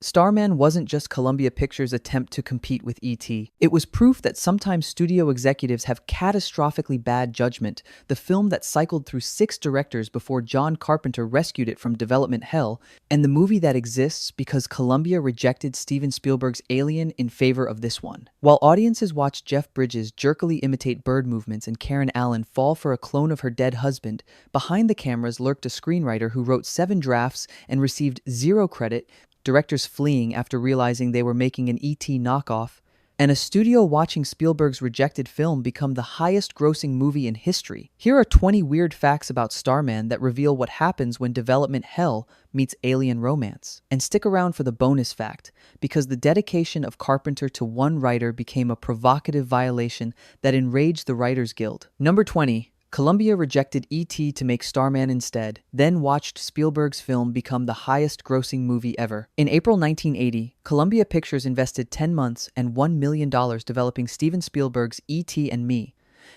Starman wasn't just Columbia Pictures' attempt to compete with E.T. It was proof that sometimes studio executives have catastrophically bad judgment. The film that cycled through 6 directors before John Carpenter rescued it from development hell, and the movie that exists because Columbia rejected Steven Spielberg's Alien in favor of this one. While audiences watched Jeff Bridges jerkily imitate bird movements and Karen Allen fall for a clone of her dead husband, behind the cameras lurked a screenwriter who wrote 7 drafts and received 0 credit, directors fleeing after realizing they were making an E.T. knockoff, and a studio watching Spielberg's rejected film become the highest-grossing movie in history. Here are 20 weird facts about Starman that reveal what happens when development hell meets alien romance. And stick around for the bonus fact, because the dedication of Carpenter to one writer became a provocative violation that enraged the Writers Guild. Number 20. Columbia rejected E.T. to make Starman instead, then watched Spielberg's film become the highest-grossing movie ever. In April 1980, Columbia Pictures invested 10 months and $1 million developing Steven Spielberg's E.T. and Me.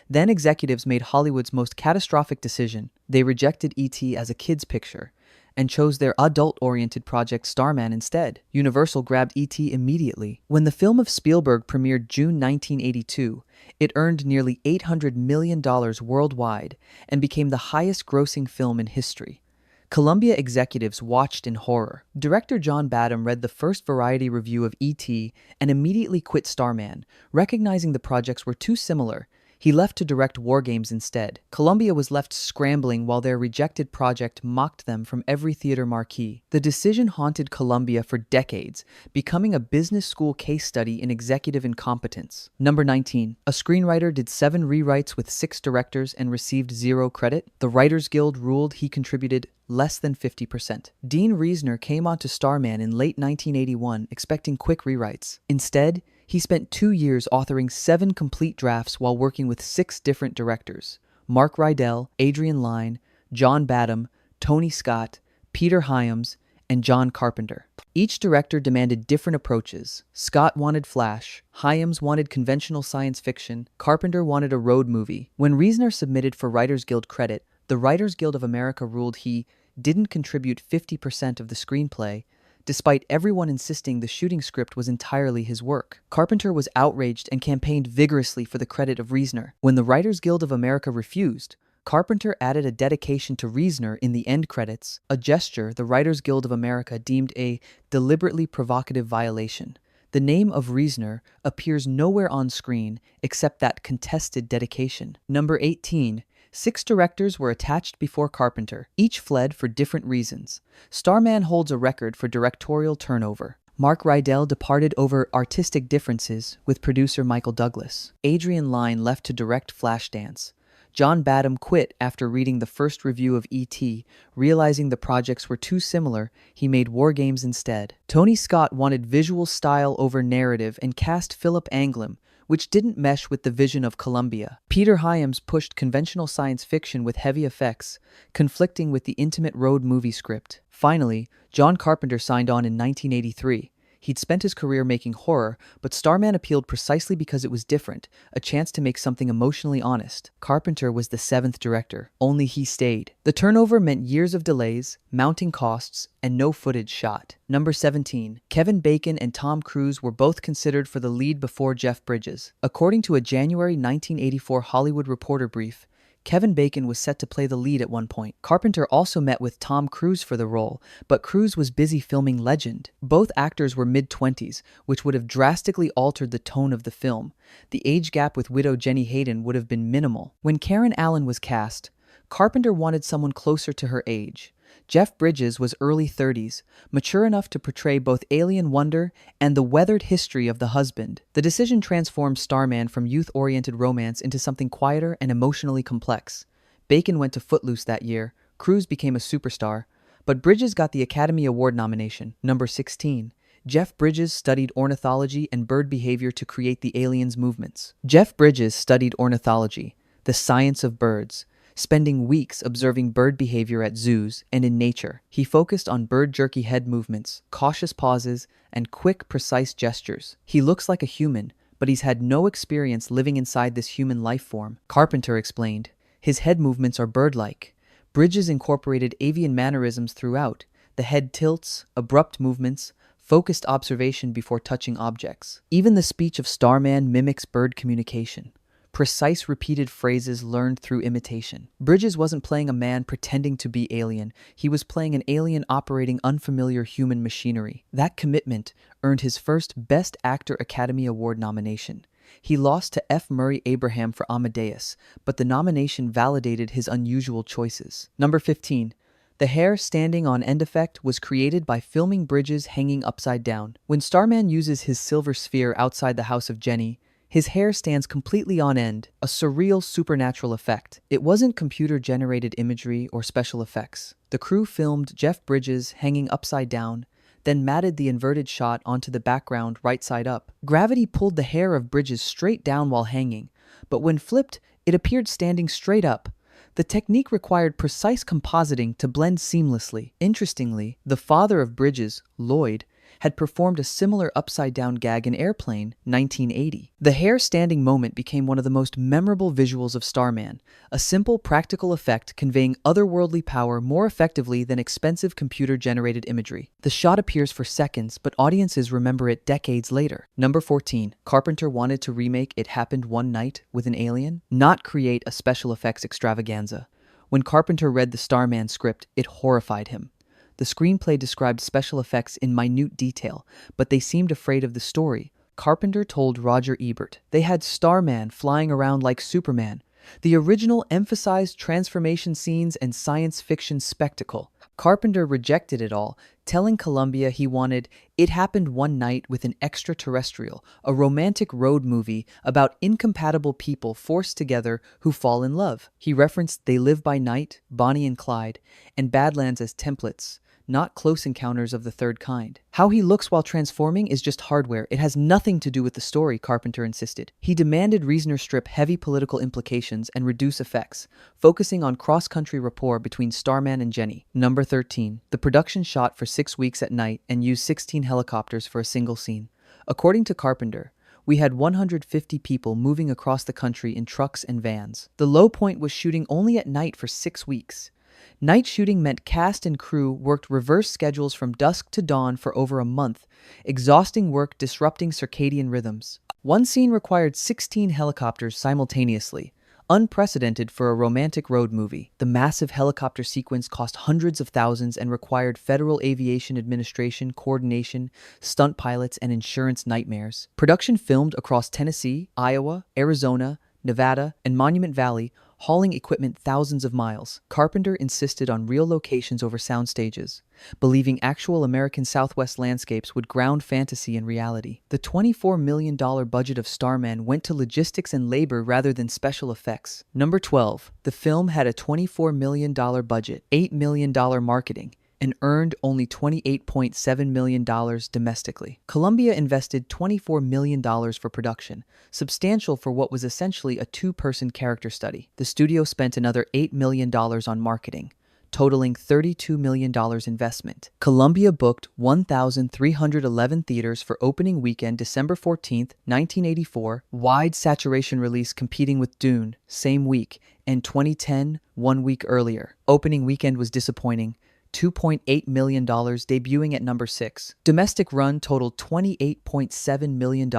Then executives made Hollywood's most catastrophic decision. They rejected E.T. as a kid's picture and chose their adult-oriented project Starman instead. Universal grabbed E.T. immediately. When the film of Spielberg premiered June 1982, it earned nearly $800 million worldwide and became the highest-grossing film in history. Columbia executives watched in horror. Director John Badham read the first Variety review of E.T. and immediately quit Starman, recognizing the projects were too similar. He left to direct War Games instead. Columbia was left scrambling while their rejected project mocked them from every theater marquee. The decision haunted Columbia for decades, becoming a business school case study in executive incompetence. Number 19. A screenwriter did 7 rewrites with 6 directors and received 0 credit. The Writers Guild ruled he contributed less than 50%. Dean Reisner came onto Starman in late 1981 expecting quick rewrites. Instead, he spent 2 years authoring 7 complete drafts while working with 6 different directors: Mark Rydell, Adrian Lyne, John Badham, Tony Scott, Peter Hyams, and John Carpenter. Each director demanded different approaches. Scott wanted flash, Hyams wanted conventional science fiction, Carpenter wanted a road movie. When Reisner submitted for Writers Guild credit, the Writers Guild of America ruled he didn't contribute 50% of the screenplay, despite everyone insisting the shooting script was entirely his work. Carpenter was outraged and campaigned vigorously for the credit of Reisner. When the Writers Guild of America refused, Carpenter added a dedication to Reisner in the end credits, a gesture the Writers Guild of America deemed a deliberately provocative violation. The name of Reisner appears nowhere on screen except that contested dedication. Number 18. 6 directors were attached before Carpenter. Each fled for different reasons. Starman holds a record for directorial turnover. Mark Rydell departed over artistic differences with producer Michael Douglas. Adrian Lyne left to direct Flashdance. John Badham quit after reading the first review of E.T., realizing the projects were too similar. He made War Games instead. Tony Scott wanted visual style over narrative and cast Philip Anglim, which didn't mesh with the vision of Columbia. Peter Hyams pushed conventional science fiction with heavy effects, conflicting with the intimate road movie script. Finally, John Carpenter signed on in 1983. He'd spent his career making horror, but Starman appealed precisely because it was different, a chance to make something emotionally honest. Carpenter was the 7th director. Only he stayed. The turnover meant years of delays, mounting costs, and no footage shot. Number 17. Kevin Bacon and Tom Cruise were both considered for the lead before Jeff Bridges. According to a January 1984 Hollywood Reporter brief, Kevin Bacon was set to play the lead at one point. Carpenter also met with Tom Cruise for the role, but Cruise was busy filming Legend. Both actors were mid-20s, which would have drastically altered the tone of the film. The age gap with widow Jenny Hayden would have been minimal. When Karen Allen was cast, Carpenter wanted someone closer to her age. Jeff Bridges was early 30s, mature enough to portray both alien wonder and the weathered history of the husband. The decision transformed Starman from youth-oriented romance into something quieter and emotionally complex. Bacon went to Footloose that year, Cruise became a superstar, but Bridges got the Academy Award nomination. Number 16. Jeff Bridges studied ornithology and bird behavior to create the aliens' movements. Jeff Bridges studied ornithology, the science of birds, spending weeks observing bird behavior at zoos and in nature. He focused on bird jerky head movements, cautious pauses, and quick, precise gestures. He looks like a human, but he's had no experience living inside this human life form. Carpenter explained, his head movements are bird-like. Bridges incorporated avian mannerisms throughout. The head tilts, abrupt movements, focused observation before touching objects. Even the speech of Starman mimics bird communication. Precise repeated phrases learned through imitation. Bridges wasn't playing a man pretending to be alien. He was playing an alien operating unfamiliar human machinery. That commitment earned his first Best Actor Academy Award nomination. He lost to F. Murray Abraham for Amadeus, but the nomination validated his unusual choices. Number 15. The hair standing on end effect was created by filming Bridges hanging upside down. When Starman uses his silver sphere outside the house of Jenny, his hair stands completely on end, a surreal supernatural effect. It wasn't computer-generated imagery or special effects. The crew filmed Jeff Bridges hanging upside down, then matted the inverted shot onto the background right side up. Gravity pulled the hair of Bridges straight down while hanging, but when flipped, it appeared standing straight up. The technique required precise compositing to blend seamlessly. Interestingly, the father of Bridges, Lloyd, had performed a similar upside-down gag in Airplane, 1980. The hair-standing moment became one of the most memorable visuals of Starman, a simple, practical effect conveying otherworldly power more effectively than expensive computer-generated imagery. The shot appears for seconds, but audiences remember it decades later. Number 14. Carpenter wanted to remake It Happened One Night with an Alien, not create a special effects extravaganza. When Carpenter read the Starman script, it horrified him. The screenplay described special effects in minute detail, but they seemed afraid of the story. Carpenter told Roger Ebert, "They had Starman flying around like Superman. The original emphasized transformation scenes and science fiction spectacle." Carpenter rejected it all, telling Columbia he wanted It Happened One Night with an Extraterrestrial, a romantic road movie about incompatible people forced together who fall in love. He referenced They Live by Night, Bonnie and Clyde, and Badlands as templates, not Close Encounters of the Third Kind. How he looks while transforming is just hardware. It has nothing to do with the story, Carpenter insisted. He demanded Reasoner strip heavy political implications and reduce effects, focusing on cross-country rapport between Starman and Jenny. Number 13. The production shot for 6 weeks at night and used 16 helicopters for a single scene. According to Carpenter, we had 150 people moving across the country in trucks and vans. The low point was shooting only at night for 6 weeks. Night shooting meant cast and crew worked reverse schedules from dusk to dawn for over a month, exhausting work disrupting circadian rhythms. One scene required 16 helicopters simultaneously, unprecedented for a romantic road movie. The massive helicopter sequence cost hundreds of thousands and required Federal Aviation Administration coordination, stunt pilots, and insurance nightmares. Production filmed across Tennessee, Iowa, Arizona, Nevada, and Monument Valley, hauling equipment thousands of miles. Carpenter insisted on real locations over sound stages, believing actual American Southwest landscapes would ground fantasy in reality. The $24 million budget of Starman went to logistics and labor rather than special effects. Number 12. The film had a $24 million budget, $8 million marketing, and earned only $28.7 million domestically. Columbia invested $24 million for production, substantial for what was essentially a two-person character study. The studio spent another $8 million on marketing, totaling $32 million investment. Columbia booked 1,311 theaters for opening weekend December 14, 1984, wide saturation release competing with Dune, same week, and 2010, 1 week earlier. Opening weekend was disappointing, $2.8 million, debuting at number 6. Domestic run totaled $28.7 million,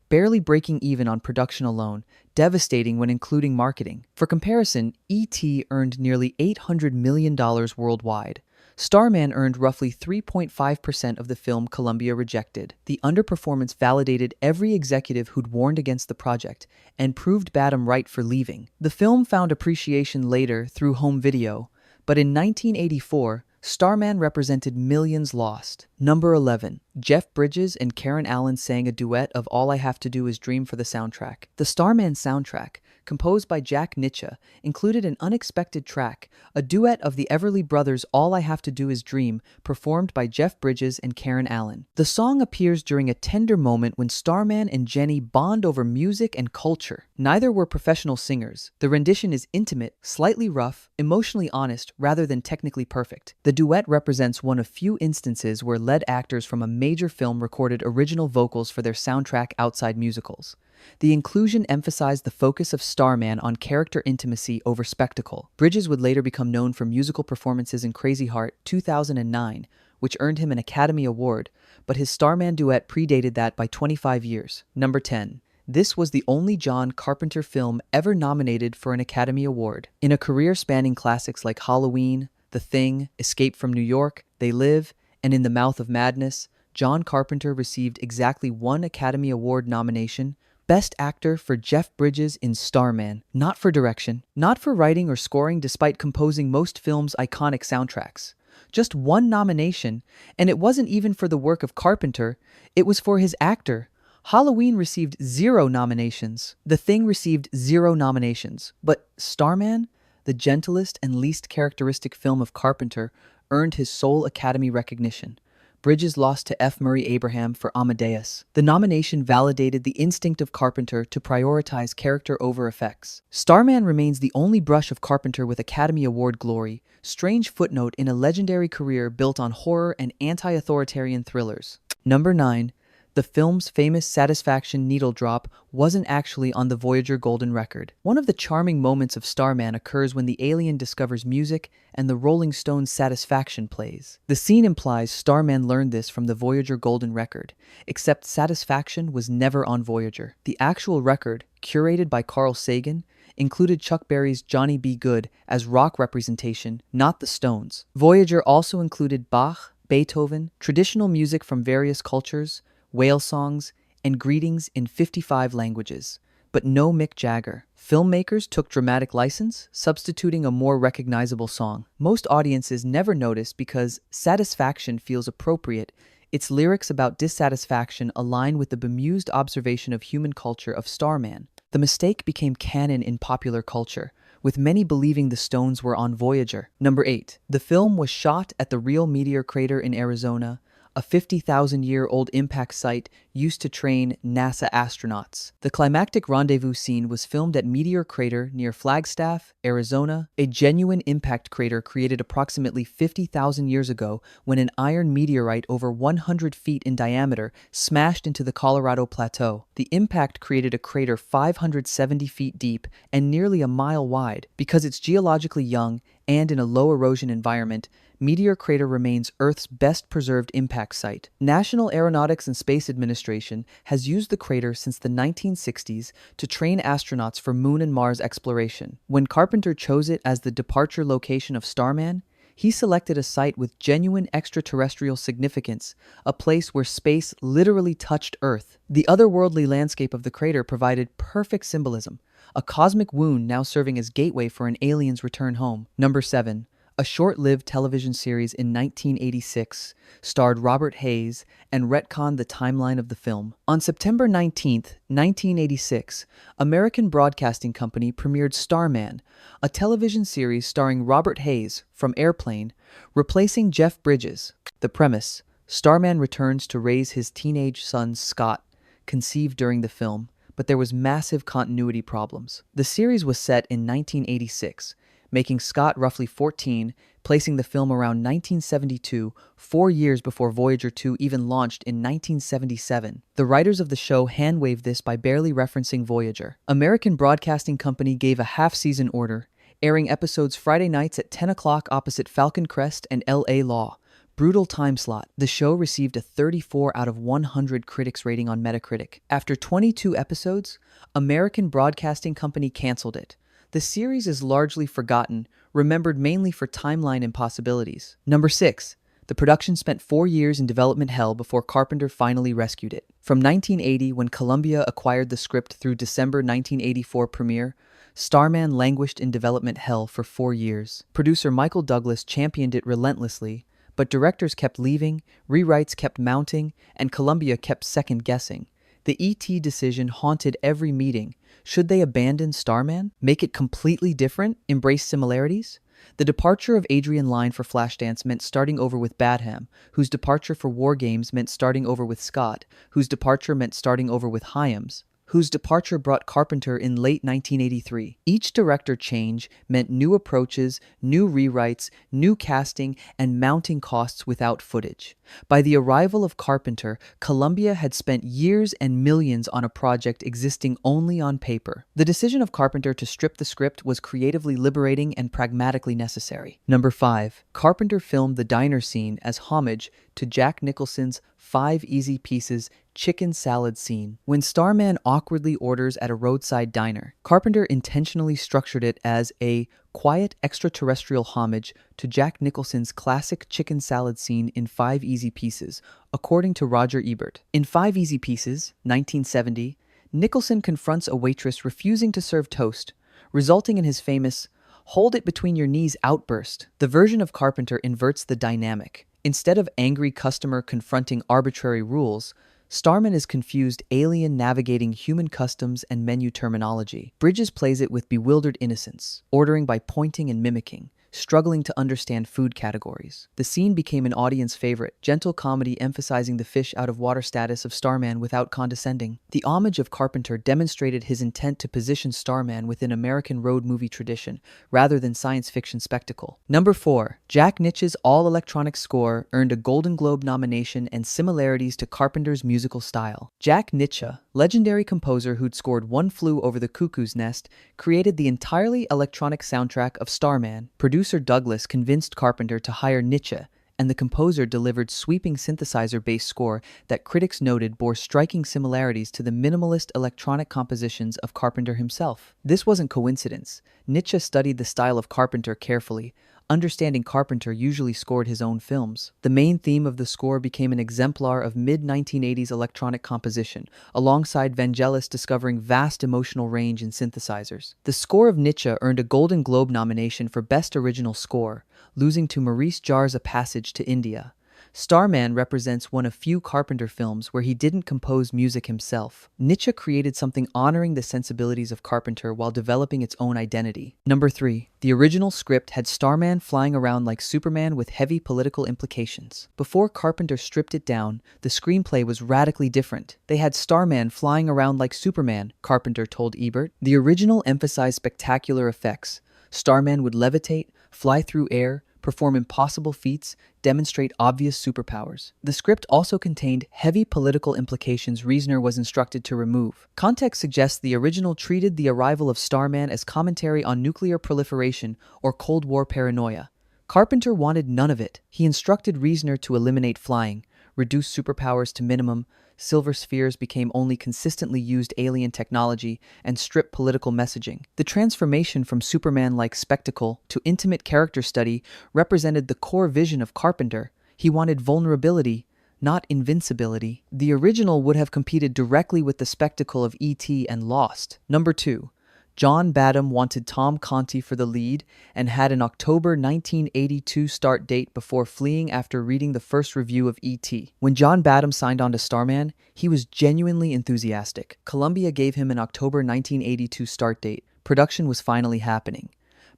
barely breaking even on production alone, devastating when including marketing. For comparison, E.T. earned nearly $800 million worldwide. Starman earned roughly 3.5% of the film Columbia rejected. The underperformance validated every executive who'd warned against the project and proved Badham right for leaving. The film found appreciation later through home video, but in 1984, Starman represented millions lost. Number 11. Jeff Bridges and Karen Allen sang a duet of All I Have to Do Is Dream for the soundtrack. The Starman soundtrack, composed by Jack Nitzsche, included an unexpected track, a duet of the Everly Brothers' All I Have to Do Is Dream, performed by Jeff Bridges and Karen Allen. The song appears during a tender moment when Starman and Jenny bond over music and culture. Neither were professional singers. The rendition is intimate, slightly rough, emotionally honest, rather than technically perfect. The duet represents one of few instances where lead actors from a major film recorded original vocals for their soundtrack outside musicals. The inclusion emphasized the focus of Starman on character intimacy over spectacle. Bridges would later become known for musical performances in Crazy Heart, 2009, which earned him an Academy Award, but his Starman duet predated that by 25 years. Number 10. This was the only John Carpenter film ever nominated for an Academy Award. In a career spanning classics like Halloween, The Thing, Escape from New York, They Live, and In the Mouth of Madness, John Carpenter received exactly one Academy Award nomination: Best Actor for Jeff Bridges in Starman, not for direction, not for writing or scoring despite composing most films' iconic soundtracks. Just one nomination, and it wasn't even for the work of Carpenter, it was for his actor. Halloween received 0 nominations. The Thing received 0 nominations. But Starman, the gentlest and least characteristic film of Carpenter, earned his sole Academy recognition. Bridges lost to F. Murray Abraham for Amadeus. The nomination validated the instinct of Carpenter to prioritize character over effects. Starman remains the only brush of Carpenter with Academy Award glory, strange footnote in a legendary career built on horror and anti-authoritarian thrillers. Number 9. The film's famous satisfaction needle drop wasn't actually on the Voyager Golden Record. One of the charming moments of Starman occurs when the alien discovers music and the Rolling Stones' Satisfaction plays. The scene implies Starman learned this from the Voyager Golden Record, except Satisfaction was never on Voyager. The actual record, curated by Carl Sagan, included Chuck Berry's Johnny B. Good as rock representation, not the Stones. Voyager also included Bach, Beethoven, traditional music from various cultures, whale songs, and greetings in 55 languages, but no Mick Jagger. Filmmakers took dramatic license, substituting a more recognizable song. Most audiences never notice because Satisfaction feels appropriate. Its lyrics about dissatisfaction align with the bemused observation of human culture of Starman. The mistake became canon in popular culture, with many believing the Stones were on Voyager. Number 8. The film was shot at the real Meteor crater in Arizona, a 50,000-year-old impact site used to train NASA astronauts. The climactic rendezvous scene was filmed at Meteor Crater near Flagstaff, Arizona, a genuine impact crater created approximately 50,000 years ago when an iron meteorite over 100 feet in diameter smashed into the Colorado Plateau. The impact created a crater 570 feet deep and nearly a mile wide. Because it's geologically young and in a low erosion environment, Meteor Crater remains Earth's best preserved impact site. National Aeronautics and Space Administration has used the crater since the 1960s to train astronauts for Moon and Mars exploration. When Carpenter chose it as the departure location of Starman, he selected a site with genuine extraterrestrial significance, a place where space literally touched Earth. The otherworldly landscape of the crater provided perfect symbolism, a cosmic wound now serving as gateway for an alien's return home. Number 7. A short-lived television series in 1986 starred Robert Hayes and retconned the timeline of the film. On September 19, 1986, American Broadcasting Company premiered Starman, a television series starring Robert Hayes from Airplane, replacing Jeff Bridges. The premise: Starman returns to raise his teenage son Scott, conceived during the film, but there was massive continuity problems. The series was set in 1986, making Scott roughly 14, placing the film around 1972, 4 years before Voyager 2 even launched in 1977. The writers of the show hand-waved this by barely referencing Voyager. American Broadcasting Company gave a half-season order, airing episodes Friday nights at 10 o'clock opposite Falcon Crest and L.A. Law. Brutal time slot. The show received a 34 out of 100 critics rating on Metacritic. After 22 episodes, American Broadcasting Company canceled it. The series is largely forgotten, remembered mainly for timeline impossibilities. Number 6. The production spent 4 years in development hell before Carpenter finally rescued it. From 1980, when Columbia acquired the script, through December 1984 premiere, Starman languished in development hell for 4 years. Producer Michael Douglas championed it relentlessly, but directors kept leaving, rewrites kept mounting, and Columbia kept second-guessing. The ET decision haunted every meeting. Should they abandon Starman? Make it completely different? Embrace similarities? The departure of Adrian Lyne for Flashdance meant starting over with Badham, whose departure for War Games meant starting over with Scott, whose departure meant starting over with Hyams. whose departure brought Carpenter in late 1983. Each director change meant new approaches, new rewrites, new casting, and mounting costs without footage. By the arrival of Carpenter, Columbia had spent years and millions on a project existing only on paper. The decision of Carpenter to strip the script was creatively liberating and pragmatically necessary. Number 5. Carpenter filmed the diner scene as homage to Jack Nicholson's 5 Easy Pieces chicken salad scene. When Starman awkwardly orders at a roadside diner, Carpenter intentionally structured it as a quiet extraterrestrial homage to Jack Nicholson's classic chicken salad scene in 5 Easy Pieces, according to Roger Ebert. In 5 Easy Pieces, 1970, Nicholson confronts a waitress refusing to serve toast, resulting in his famous "hold it between your knees" outburst. The version of Carpenter inverts the dynamic. Instead of angry customer confronting arbitrary rules, Starman is confused alien navigating human customs and menu terminology. Bridges plays it with bewildered innocence, ordering by pointing and mimicking, struggling to understand food categories. The scene became an audience favorite, gentle comedy emphasizing the fish out of water status of Starman without condescending. The homage of Carpenter demonstrated his intent to position Starman within American road movie tradition, rather than science fiction spectacle. Number 4. Jack Nitzsche's all-electronic score earned a Golden Globe nomination and similarities to Carpenter's musical style. Jack Nitzsche, legendary composer who'd scored One Flew Over the Cuckoo's Nest, created the entirely electronic soundtrack of Starman. Producer Douglas convinced Carpenter to hire Nitzsche, and the composer delivered sweeping synthesizer-based score that critics noted bore striking similarities to the minimalist electronic compositions of Carpenter himself. This wasn't coincidence. Nitzsche studied the style of Carpenter carefully, understanding Carpenter usually scored his own films. The main theme of the score became an exemplar of mid-1980s electronic composition, alongside Vangelis discovering vast emotional range in synthesizers. The score of Nitzsche earned a Golden Globe nomination for Best Original Score, losing to Maurice Jarre's A Passage to India. Starman represents one of few Carpenter films where he didn't compose music himself. Nitzsche created something honoring the sensibilities of Carpenter while developing its own identity. Number 3. The original script had Starman flying around like Superman with heavy political implications. Before Carpenter stripped it down, the screenplay was radically different. They had Starman flying around like Superman, Carpenter told Ebert. The original emphasized spectacular effects. Starman would levitate, fly through air, perform impossible feats, demonstrate obvious superpowers. The script also contained heavy political implications Reisner was instructed to remove. Context suggests the original treated the arrival of Starman as commentary on nuclear proliferation or Cold War paranoia. Carpenter wanted none of it. He instructed Reisner to eliminate flying, reduce superpowers to minimum, silver spheres became only consistently used alien technology, and strip political messaging. The transformation from Superman-like spectacle to intimate character study represented the core vision of Carpenter. He wanted vulnerability, not invincibility. The original would have competed directly with the spectacle of E.T. and Lost. Number 2. John Badham wanted Tom Conti for the lead and had an October 1982 start date before fleeing after reading the first review of E.T. When John Badham signed on to Starman, he was genuinely enthusiastic. Columbia gave him an October 1982 start date. Production was finally happening.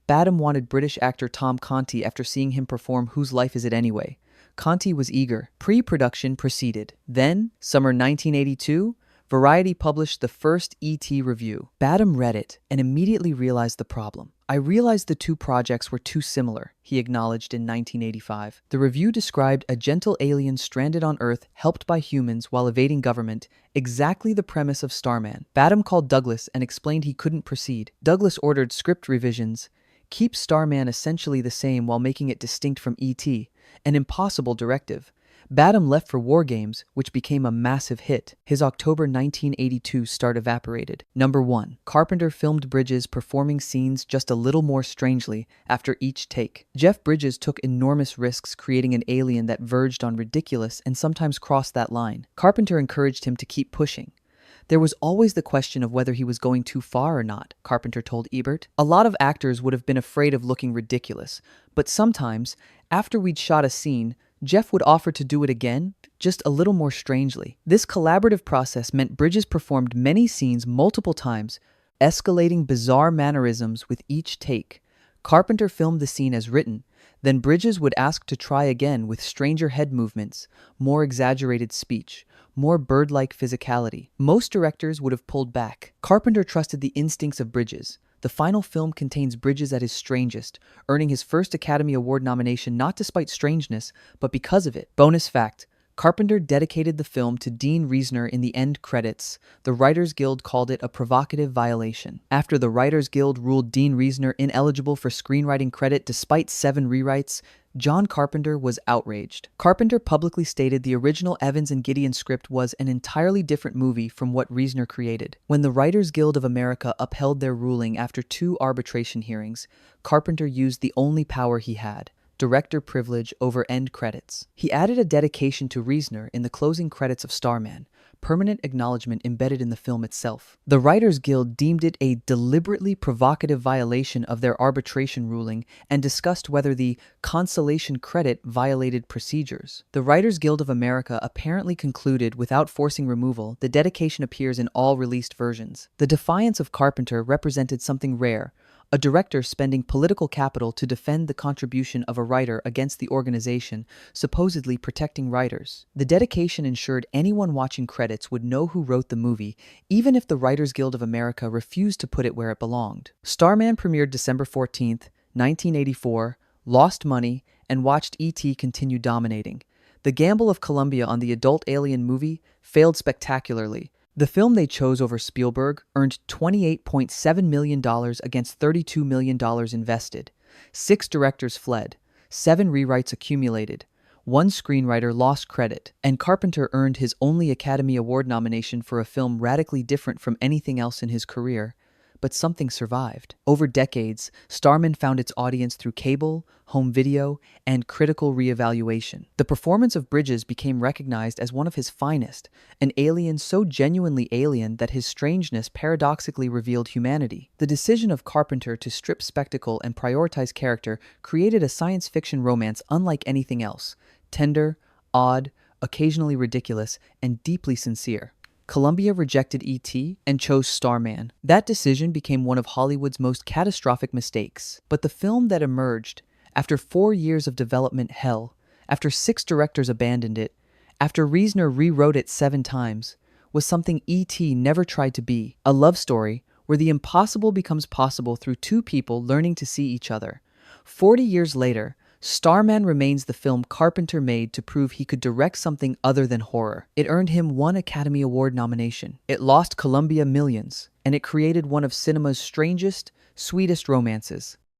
Badham wanted British actor Tom Conti after seeing him perform Whose Life Is It Anyway? Conti was eager. Pre-production proceeded. Then, summer 1982, Variety published the first E.T. review. Badham read it and immediately realized the problem. "I realized the two projects were too similar," he acknowledged in 1985. The review described a gentle alien stranded on Earth, helped by humans while evading government, exactly the premise of Starman. Badham called Douglas and explained he couldn't proceed. Douglas ordered script revisions, keep Starman essentially the same while making it distinct from E.T., an impossible directive. Badham left for War Games, which became a massive hit. His October 1982 start evaporated. Number 1. Carpenter filmed Bridges performing scenes just a little more strangely after each take. Jeff Bridges took enormous risks creating an alien that verged on ridiculous and sometimes crossed that line. Carpenter encouraged him to keep pushing. "There was always the question of whether he was going too far or not," Carpenter told Ebert. "A lot of actors would have been afraid of looking ridiculous, but sometimes, after we'd shot a scene, Jeff would offer to do it again, just a little more strangely." This collaborative process meant Bridges performed many scenes multiple times, escalating bizarre mannerisms with each take. Carpenter filmed the scene as written, Then Bridges would ask to try again with stranger head movements, more exaggerated speech, more bird-like physicality. Most directors would have pulled back. Carpenter trusted the instincts of Bridges. The final film contains Bridges at his strangest, earning his first Academy Award nomination not despite strangeness, but because of it. Bonus fact: Carpenter dedicated the film to Dean Reesner in the end credits. The Writers Guild called it a provocative violation. After the Writers Guild ruled Dean Reesner ineligible for screenwriting credit despite 7 rewrites, John Carpenter was outraged. Carpenter publicly stated the original Evans and Gideon script was an entirely different movie from what Reesner created. When the Writers Guild of America upheld their ruling after 2 arbitration hearings, Carpenter used the only power he had: director privilege over end credits. He added a dedication to Reesner in the closing credits of Starman, permanent acknowledgement embedded in the film itself. The Writers Guild deemed it a deliberately provocative violation of their arbitration ruling and discussed whether the consolation credit violated procedures. The Writers Guild of America apparently concluded, without forcing removal, the dedication appears in all released versions. The defiance of Carpenter represented something rare: a director spending political capital to defend the contribution of a writer against the organization supposedly protecting writers. The dedication ensured anyone watching credits would know who wrote the movie, even if the Writers Guild of America refused to put it where it belonged. Starman premiered December 14th, 1984, lost money, and watched E.T. continue dominating. The gamble of Columbia on the adult alien movie failed spectacularly. The film they chose over Spielberg earned $28.7 million against $32 million invested. 6 directors fled. 7 rewrites accumulated. 1 screenwriter lost credit. And Carpenter earned his only Academy Award nomination for a film radically different from anything else in his career. But something survived. Over decades, Starman found its audience through cable, home video, and critical reevaluation. The performance of Bridges became recognized as one of his finest, an alien so genuinely alien that his strangeness paradoxically revealed humanity. The decision of Carpenter to strip spectacle and prioritize character created a science fiction romance unlike anything else: tender, odd, occasionally ridiculous, and deeply sincere. Columbia rejected E.T. and chose Starman. That decision became one of Hollywood's most catastrophic mistakes. But the film that emerged, after 4 years of development hell, after 6 directors abandoned it, after Reesner rewrote it 7 times, was something E.T. never tried to be: a love story where the impossible becomes possible through 2 people learning to see each other. 40 years later, Starman remains the film Carpenter made to prove he could direct something other than horror. It earned him 1 Academy Award nomination. It lost Columbia millions, and it created one of cinema's strangest, sweetest romances.